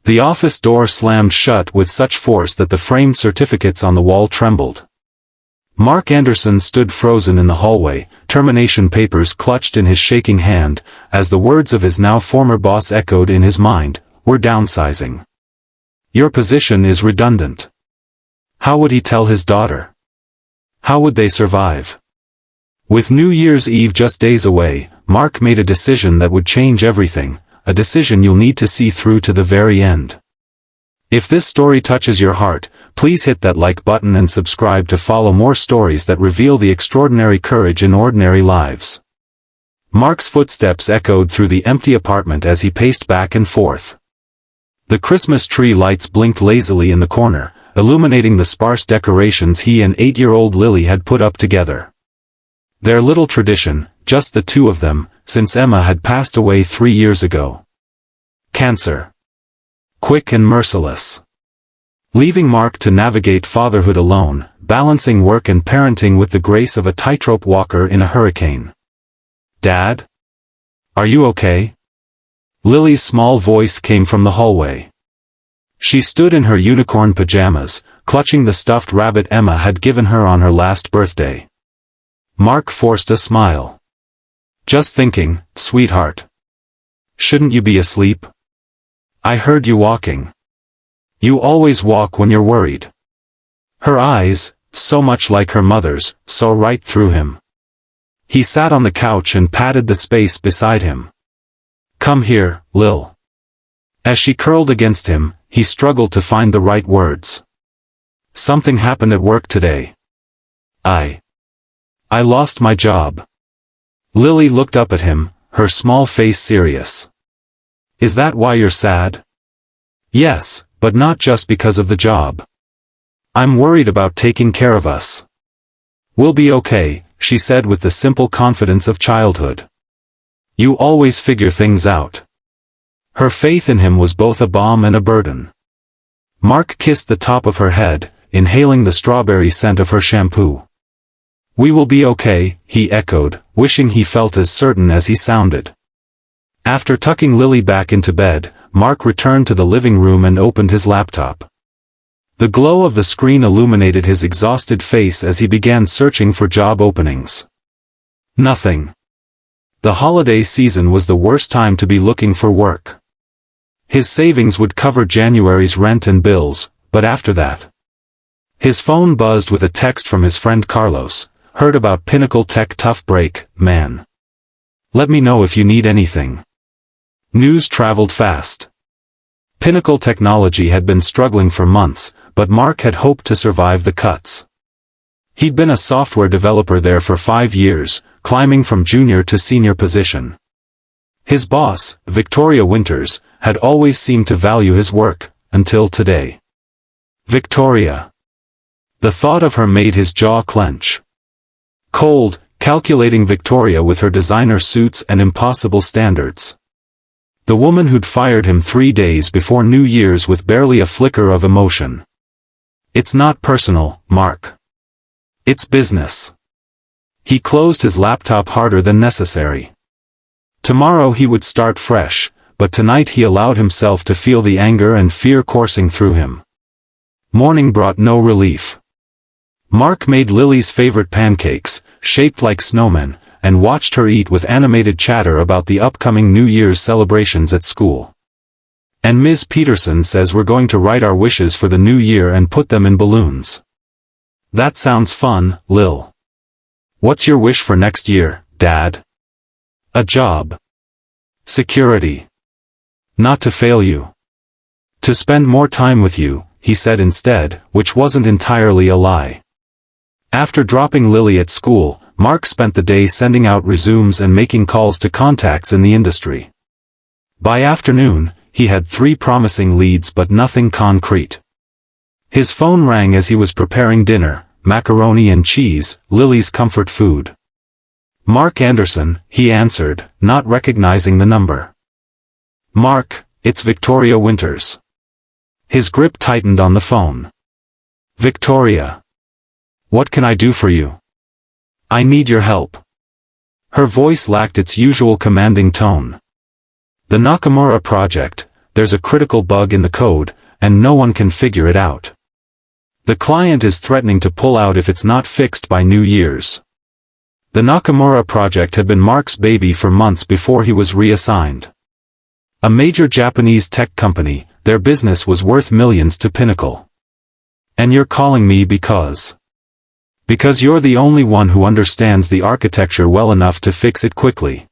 The office door slammed shut with such force that the framed certificates on the wall trembled. Mark Anderson stood frozen in the hallway, termination papers clutched in his shaking hand, as the words of his now former boss echoed in his mind, "We're downsizing. Your position is redundant." How would he tell his daughter? How would they survive? With New Year's Eve just days away, Mark made a decision that would change everything, a decision you'll need to see through to the very end. If this story touches your heart, please hit that like button and subscribe to follow more stories that reveal the extraordinary courage in ordinary lives. Mark's footsteps echoed through the empty apartment as he paced back and forth. The Christmas tree lights blinked lazily in the corner, illuminating the sparse decorations he and 8-year-old Lily had put up together. Their little tradition, just the two of them, since Emma had passed away 3 years ago. Cancer. Quick and merciless. Leaving Mark to navigate fatherhood alone, balancing work and parenting with the grace of a tightrope walker in a hurricane. "Dad? Are you okay?" Lily's small voice came from the hallway. She stood in her unicorn pajamas, clutching the stuffed rabbit Emma had given her on her last birthday. Mark forced a smile. "Just thinking, sweetheart. Shouldn't you be asleep? I heard you walking. You always walk when you're worried." Her eyes, so much like her mother's, saw right through him. He sat on the couch and patted the space beside him. "Come here, Lil." As she curled against him, he struggled to find the right words. "Something happened at work today. I lost my job." Lily looked up at him, her small face serious. "Is that why you're sad?" "Yes, but not just because of the job. I'm worried about taking care of us." "We'll be okay," she said with the simple confidence of childhood. "You always figure things out." Her faith in him was both a balm and a burden. Mark kissed the top of her head, inhaling the strawberry scent of her shampoo. "We will be okay," he echoed, wishing he felt as certain as he sounded. After tucking Lily back into bed, Mark returned to the living room and opened his laptop. The glow of the screen illuminated his exhausted face as he began searching for job openings. Nothing. The holiday season was the worst time to be looking for work. His savings would cover January's rent and bills, but after that. His phone buzzed with a text from his friend Carlos. "Heard about Pinnacle Tech, tough break, man. Let me know if you need anything." News traveled fast. Pinnacle Technology had been struggling for months, but Mark had hoped to survive the cuts. He'd been a software developer there for 5 years, climbing from junior to senior position. His boss, Victoria Winters, had always seemed to value his work, until today. Victoria. The thought of her made his jaw clench. Cold, calculating Victoria with her designer suits and impossible standards. The woman who'd fired him 3 days before New Year's with barely a flicker of emotion. "It's not personal, Mark. It's business." He closed his laptop harder than necessary. Tomorrow he would start fresh, but tonight he allowed himself to feel the anger and fear coursing through him. Morning brought no relief. Mark made Lily's favorite pancakes, shaped like snowmen, and watched her eat with animated chatter about the upcoming New Year's celebrations at school. "And Ms. Peterson says we're going to write our wishes for the new year and put them in balloons." "That sounds fun, Lil. What's your wish for next year, Dad?" "A job. Security. Not to fail you. To spend more time with you," he said instead, which wasn't entirely a lie. After dropping Lily at school, Mark spent the day sending out resumes and making calls to contacts in the industry. By afternoon, he had 3 promising leads but nothing concrete. His phone rang as he was preparing dinner, macaroni and cheese, Lily's comfort food. "Mark Anderson," he answered, not recognizing the number. "Mark, it's Victoria Winters." His grip tightened on the phone. "Victoria. What can I do for you? I need your help." Her voice lacked its usual commanding tone. "The Nakamura project, there's a critical bug in the code, and no one can figure it out. The client is threatening to pull out if it's not fixed by New Year's. The Nakamura project had been Mark's baby for months before he was reassigned. A major Japanese tech company, their business was worth millions to Pinnacle. And you're calling me because you're the only one who understands the architecture well enough to fix it quickly.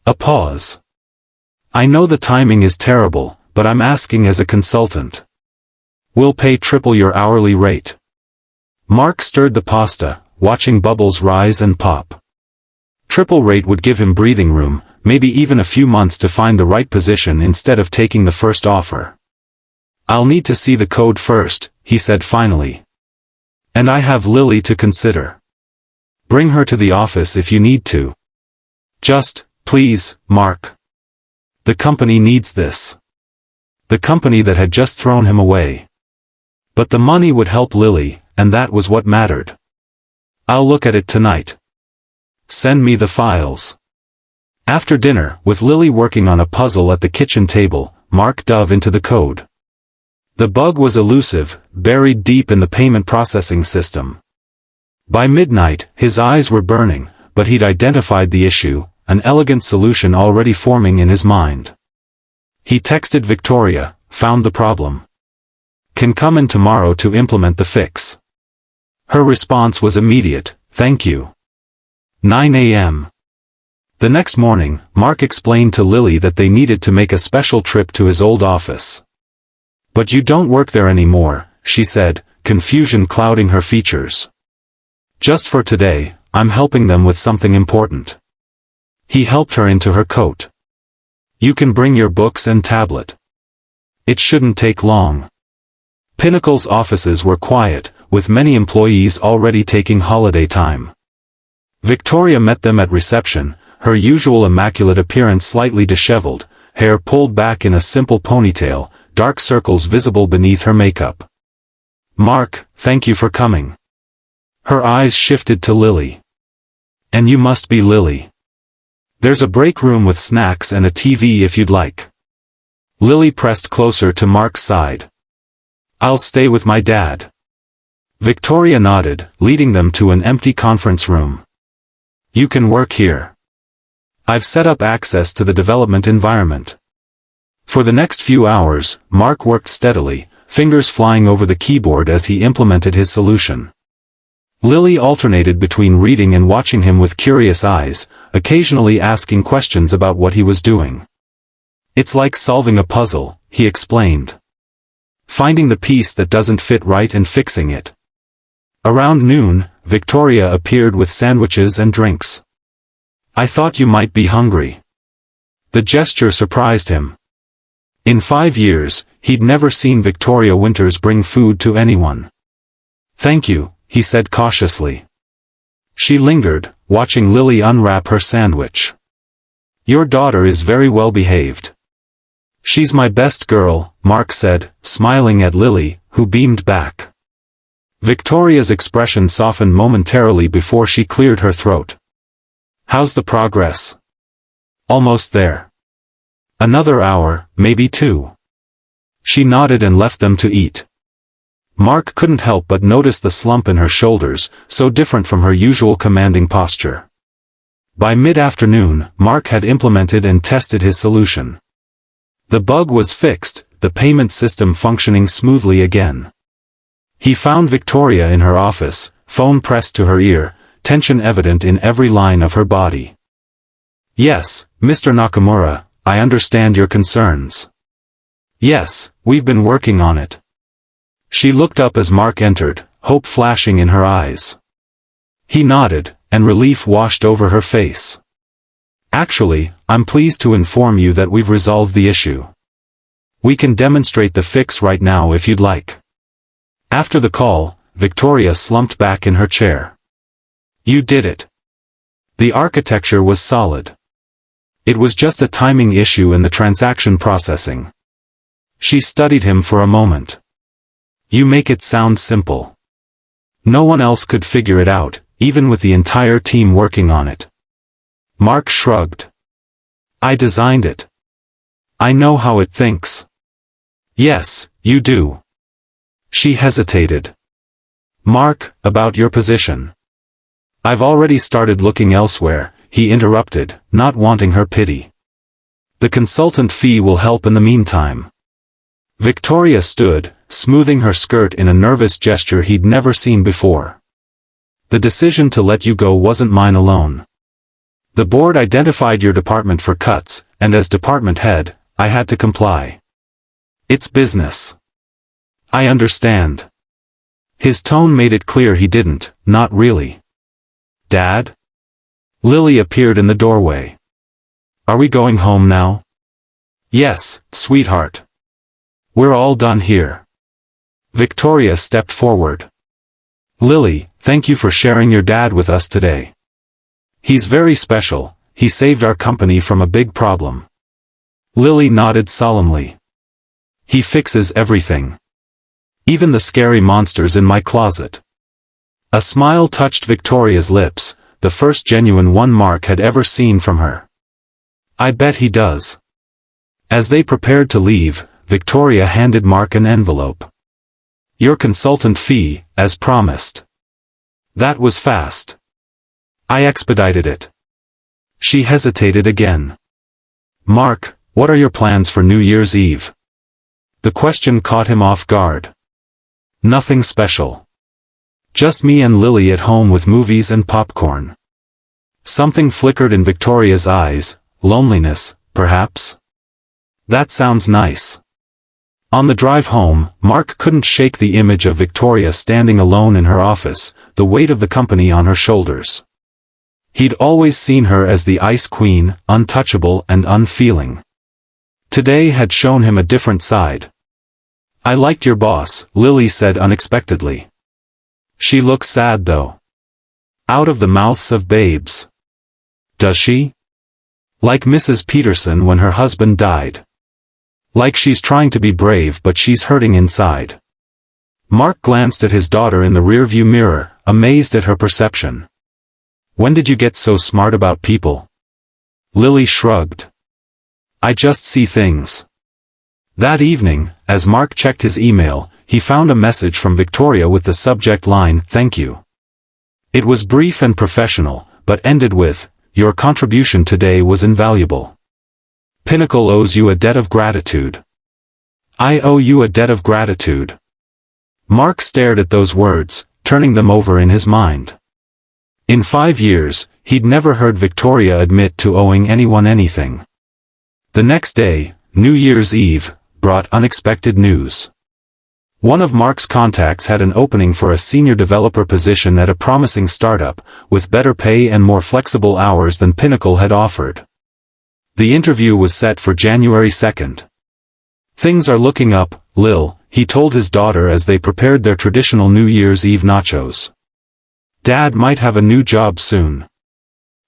A pause. I know the timing is terrible, but I'm asking as a consultant. We'll pay triple your hourly rate. Mark stirred the pasta, watching bubbles rise and pop. Triple rate would give him breathing room, maybe even a few months to find the right position instead of taking the first offer. I'll need to see the code first, he said finally. And I have Lily to consider. Bring her to the office if you need to. Just, please, Mark. The company needs this. The company that had just thrown him away. But the money would help Lily, and that was what mattered. I'll look at it tonight. Send me the files. After dinner, with Lily working on a puzzle at the kitchen table, Mark dove into the code. The bug was elusive, buried deep in the payment processing system. By midnight, his eyes were burning, but he'd identified the issue, an elegant solution already forming in his mind. He texted Victoria, found the problem. Can come in tomorrow to implement the fix. Her response was immediate, thank you. 9 a.m. The next morning, Mark explained to Lily that they needed to make a special trip to his old office. But you don't work there anymore, she said, confusion clouding her features. Just for today, I'm helping them with something important. He helped her into her coat. You can bring your books and tablet. It shouldn't take long. Pinnacle's offices were quiet, with many employees already taking holiday time. Victoria met them at reception, her usual immaculate appearance slightly disheveled, hair pulled back in a simple ponytail, dark circles visible beneath her makeup. Mark, thank you for coming. Her eyes shifted to Lily. And you must be Lily. There's a break room with snacks and a TV if you'd like. Lily pressed closer to Mark's side. I'll stay with my dad. Victoria nodded, leading them to an empty conference room. You can work here. I've set up access to the development environment. For the next few hours, Mark worked steadily, fingers flying over the keyboard as he implemented his solution. Lily alternated between reading and watching him with curious eyes, occasionally asking questions about what he was doing. It's like solving a puzzle, he explained. Finding the piece that doesn't fit right and fixing it. Around noon, Victoria appeared with sandwiches and drinks. I thought you might be hungry. The gesture surprised him. In 5 years, he'd never seen Victoria Winters bring food to anyone. Thank you, he said cautiously. She lingered, watching Lily unwrap her sandwich. Your daughter is very well behaved. She's my best girl, Mark said, smiling at Lily, who beamed back. Victoria's expression softened momentarily before she cleared her throat. How's the progress? Almost there. Another hour, maybe 2. She nodded and left them to eat. Mark couldn't help but notice the slump in her shoulders, so different from her usual commanding posture. By mid-afternoon, Mark had implemented and tested his solution. The bug was fixed, the payment system functioning smoothly again. He found Victoria in her office, phone pressed to her ear, tension evident in every line of her body. Yes, Mr. Nakamura, I understand your concerns. Yes, we've been working on it. She looked up as Mark entered, hope flashing in her eyes. He nodded, and relief washed over her face. Actually, I'm pleased to inform you that we've resolved the issue. We can demonstrate the fix right now if you'd like. After the call, Victoria slumped back in her chair. You did it. The architecture was solid. It was just a timing issue in the transaction processing. She studied him for a moment. You make it sound simple. No one else could figure it out, even with the entire team working on it. Mark shrugged. I designed it. I know how it thinks. Yes, you do. She hesitated. Mark, about your position. I've already started looking elsewhere, he interrupted, not wanting her pity. The consultant fee will help in the meantime. Victoria stood, smoothing her skirt in a nervous gesture he'd never seen before. The decision to let you go wasn't mine alone. The board identified your department for cuts, and as department head, I had to comply. It's business. I understand. His tone made it clear he didn't, not really. Dad? Lily appeared in the doorway. Are we going home now? Yes, sweetheart. We're all done here. Victoria stepped forward. Lily, thank you for sharing your dad with us today. He's very special, he saved our company from a big problem. Lily nodded solemnly. He fixes everything. Even the scary monsters in my closet. A smile touched Victoria's lips, the first genuine one Mark had ever seen from her. I bet he does. As they prepared to leave, Victoria handed Mark an envelope. Your consultant fee, as promised. That was fast. I expedited it. She hesitated again. Mark, what are your plans for New Year's Eve? The question caught him off guard. Nothing special. Just me and Lily at home with movies and popcorn. Something flickered in Victoria's eyes, loneliness, perhaps? That sounds nice. On the drive home, Mark couldn't shake the image of Victoria standing alone in her office, the weight of the company on her shoulders. He'd always seen her as the ice queen, untouchable and unfeeling. Today had shown him a different side. I liked your boss, Lily said unexpectedly. She looks sad though. Out of the mouths of babes. Does she? Like Mrs. Peterson when her husband died. Like she's trying to be brave but she's hurting inside. Mark glanced at his daughter in the rearview mirror, amazed at her perception. When did you get so smart about people? Lily shrugged. I just see things. That evening, as Mark checked his email, he found a message from Victoria with the subject line, "Thank you." It was brief and professional, but ended with, "Your contribution today was invaluable. Pinnacle owes you a debt of gratitude." I owe you a debt of gratitude. Mark stared at those words, turning them over in his mind. In 5 years, he'd never heard Victoria admit to owing anyone anything. The next day, New Year's Eve, brought unexpected news. One of Mark's contacts had an opening for a senior developer position at a promising startup, with better pay and more flexible hours than Pinnacle had offered. The interview was set for January 2nd. Things are looking up, Lil, he told his daughter as they prepared their traditional New Year's Eve nachos. Dad might have a new job soon.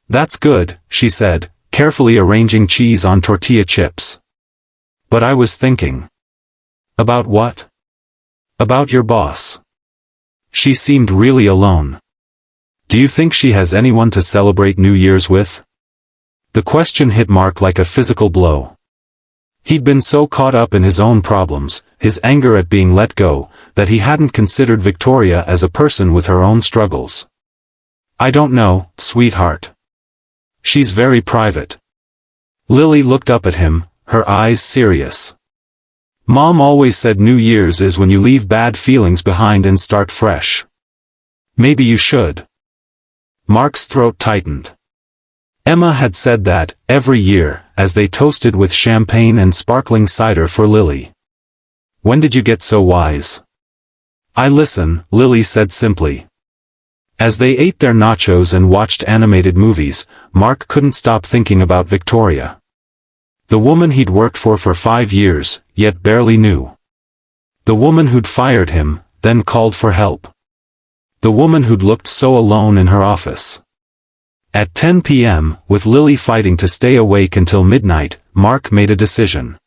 That's good, she said, carefully arranging cheese on tortilla chips. But I was thinking. About what? About your boss. She seemed really alone. Do you think she has anyone to celebrate New Year's with? The question hit Mark like a physical blow. He'd been so caught up in his own problems, his anger at being let go, that he hadn't considered Victoria as a person with her own struggles. I don't know, sweetheart. She's very private. Lily looked up at him, her eyes serious. Mom always said New Year's is when you leave bad feelings behind and start fresh. Maybe you should. Mark's throat tightened. Emma had said that, every year, as they toasted with champagne and sparkling cider for Lily. When did you get so wise? I listen, Lily said simply. As they ate their nachos and watched animated movies, Mark couldn't stop thinking about Victoria. The woman he'd worked for 5 years, yet barely knew. The woman who'd fired him, then called for help. The woman who'd looked so alone in her office. At 10 p.m., with Lily fighting to stay awake until midnight, Mark made a decision.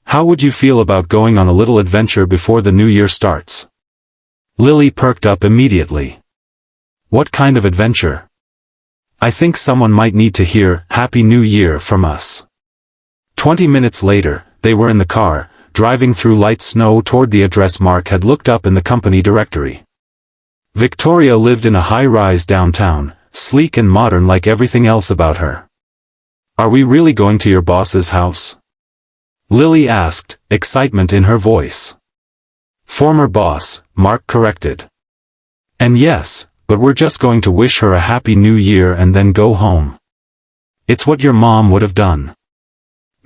How would you feel about going on a little adventure before the new year starts? Lily perked up immediately. What kind of adventure? I think someone might need to hear, Happy New Year from us. 20 minutes later, they were in the car, driving through light snow toward the address Mark had looked up in the company directory. Victoria lived in a high-rise downtown, sleek and modern like everything else about her. "Are we really going to your boss's house?" Lily asked, excitement in her voice. "Former boss," Mark corrected. "And yes, but we're just going to wish her a happy new year and then go home. It's what your mom would have done."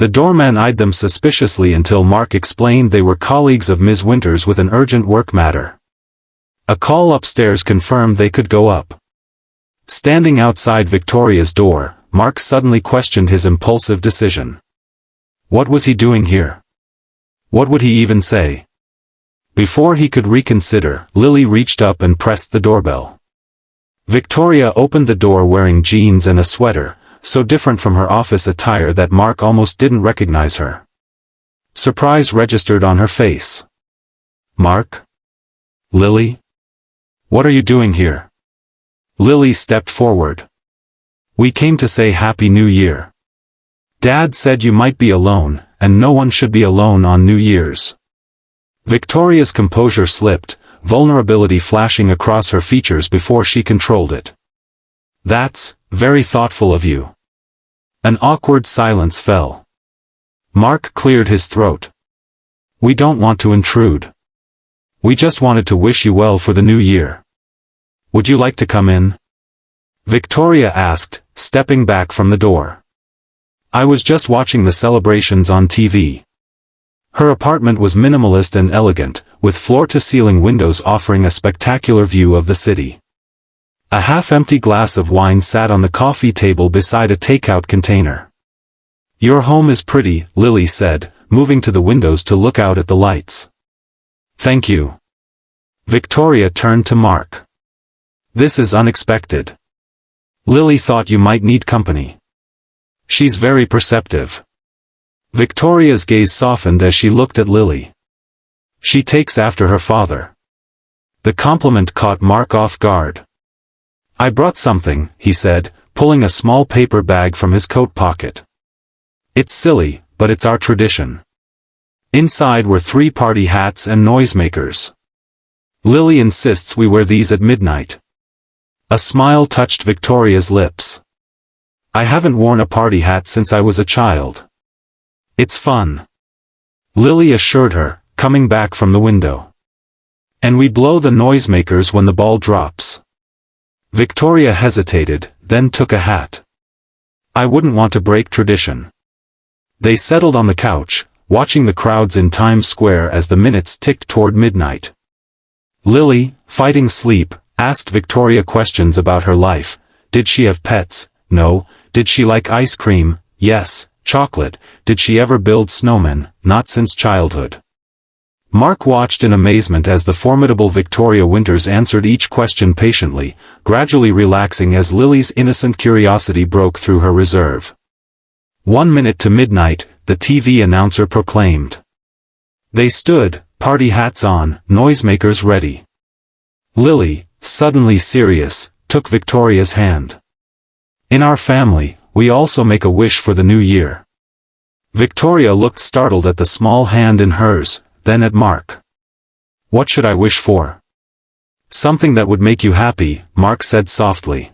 The doorman eyed them suspiciously until Mark explained they were colleagues of Ms. Winters with an urgent work matter. A call upstairs confirmed they could go up. Standing outside Victoria's door, Mark suddenly questioned his impulsive decision. What was he doing here? What would he even say? Before he could reconsider, Lily reached up and pressed the doorbell. Victoria opened the door wearing jeans and a sweater, so different from her office attire that Mark almost didn't recognize her. Surprise registered on her face. "Mark? Lily? What are you doing here?" Lily stepped forward. "We came to say Happy New Year. Dad said you might be alone, and no one should be alone on New Year's." Victoria's composure slipped, vulnerability flashing across her features before she controlled it. "That's very thoughtful of you." An awkward silence fell. Mark cleared his throat. "We don't want to intrude. We just wanted to wish you well for the new year. Would you like to come in?" Victoria asked, stepping back from the door. "I was just watching the celebrations on TV." Her apartment was minimalist and elegant, with floor-to-ceiling windows offering a spectacular view of the city. A half-empty glass of wine sat on the coffee table beside a takeout container. "Your home is pretty," Lily said, moving to the windows to look out at the lights. "Thank you." Victoria turned to Mark. "This is unexpected. Lily thought you might need company. She's very perceptive." Victoria's gaze softened as she looked at Lily. "She takes after her father." The compliment caught Mark off guard. "I brought something," he said, pulling a small paper bag from his coat pocket. "It's silly, but it's our tradition." Inside were 3 party hats and noisemakers. "Lily insists we wear these at midnight." A smile touched Victoria's lips. "I haven't worn a party hat since I was a child. It's fun," Lily assured her, coming back from the window. "And we blow the noisemakers when the ball drops." Victoria hesitated, then took a hat. "I wouldn't want to break tradition." They settled on the couch, watching the crowds in Times Square as the minutes ticked toward midnight. Lily, fighting sleep, asked Victoria questions about her life. Did she have pets? No. Did she like ice cream? Yes. Chocolate? Did she ever build snowmen? Not since childhood. Mark watched in amazement as the formidable Victoria Winters answered each question patiently, gradually relaxing as Lily's innocent curiosity broke through her reserve. 1 minute to midnight, the TV announcer proclaimed. They stood, party hats on, noisemakers ready. Lily, suddenly serious, took Victoria's hand. "In our family, we also make a wish for the new year." Victoria looked startled at the small hand in hers, then at Mark. "What should I wish for?" "Something that would make you happy," Mark said softly.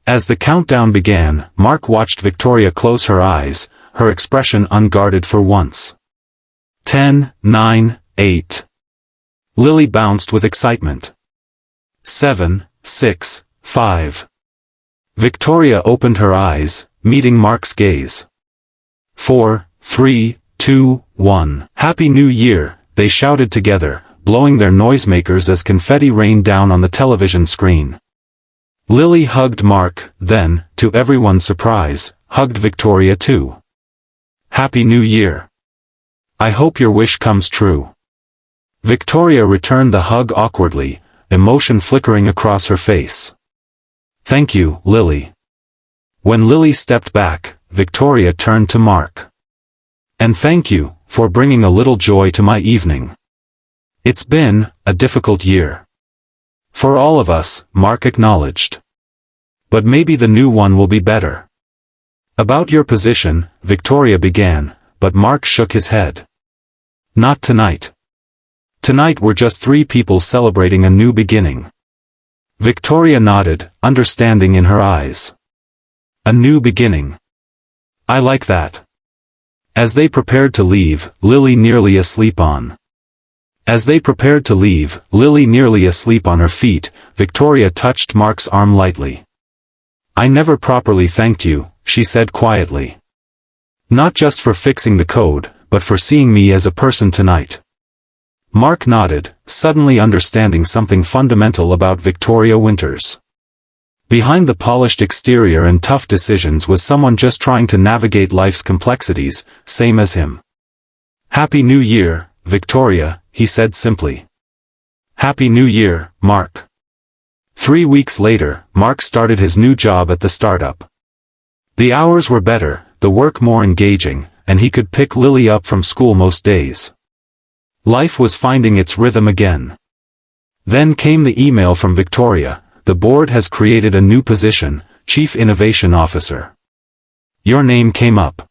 As the countdown began, Mark watched Victoria close her eyes, her expression unguarded for once. 10, 9, 8. Lily bounced with excitement. 7, 6, 5. Victoria opened her eyes, meeting Mark's gaze. 4, 3, 2, 1. Happy New Year, they shouted together, blowing their noisemakers as confetti rained down on the television screen. Lily hugged Mark, then, to everyone's surprise, hugged Victoria too. Happy New Year. I hope your wish comes true. Victoria returned the hug awkwardly, emotion flickering across her face. Thank you, Lily. When Lily stepped back, Victoria turned to Mark. And thank you, for bringing a little joy to my evening. It's been a difficult year. For all of us, Mark acknowledged. But maybe the new one will be better. About your position, Victoria began, but Mark shook his head. Not tonight. Tonight we're just three people celebrating a new beginning. Victoria nodded, understanding in her eyes. A new beginning. I like that. As they prepared to leave, Lily nearly asleep on her feet, Victoria touched Mark's arm lightly. I never properly thanked you, she said quietly. Not just for fixing the code, but for seeing me as a person tonight. Mark nodded, suddenly understanding something fundamental about Victoria Winters. Behind the polished exterior and tough decisions was someone just trying to navigate life's complexities, same as him. Happy New Year, Victoria, he said simply. Happy New Year, Mark. 3 weeks later, Mark started his new job at the startup. The hours were better, the work more engaging, and he could pick Lily up from school most days. Life was finding its rhythm again. Then came the email from Victoria. The board has created a new position, Chief Innovation Officer. Your name came up.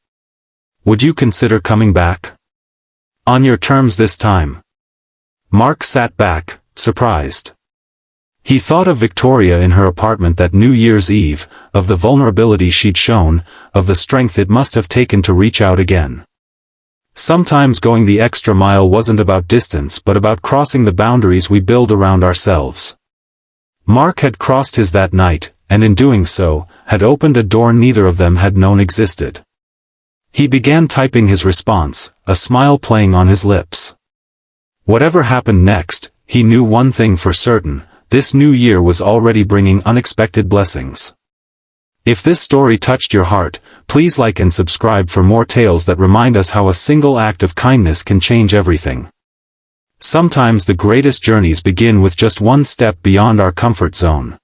Would you consider coming back? On your terms this time. Mark sat back, surprised. He thought of Victoria in her apartment that New Year's Eve, of the vulnerability she'd shown, of the strength it must have taken to reach out again. Sometimes going the extra mile wasn't about distance but about crossing the boundaries we build around ourselves. Mark had crossed his that night, and in doing so, had opened a door neither of them had known existed. He began typing his response, a smile playing on his lips. Whatever happened next, he knew one thing for certain, this new year was already bringing unexpected blessings. If this story touched your heart, please like and subscribe for more tales that remind us how a single act of kindness can change everything. Sometimes the greatest journeys begin with just one step beyond our comfort zone.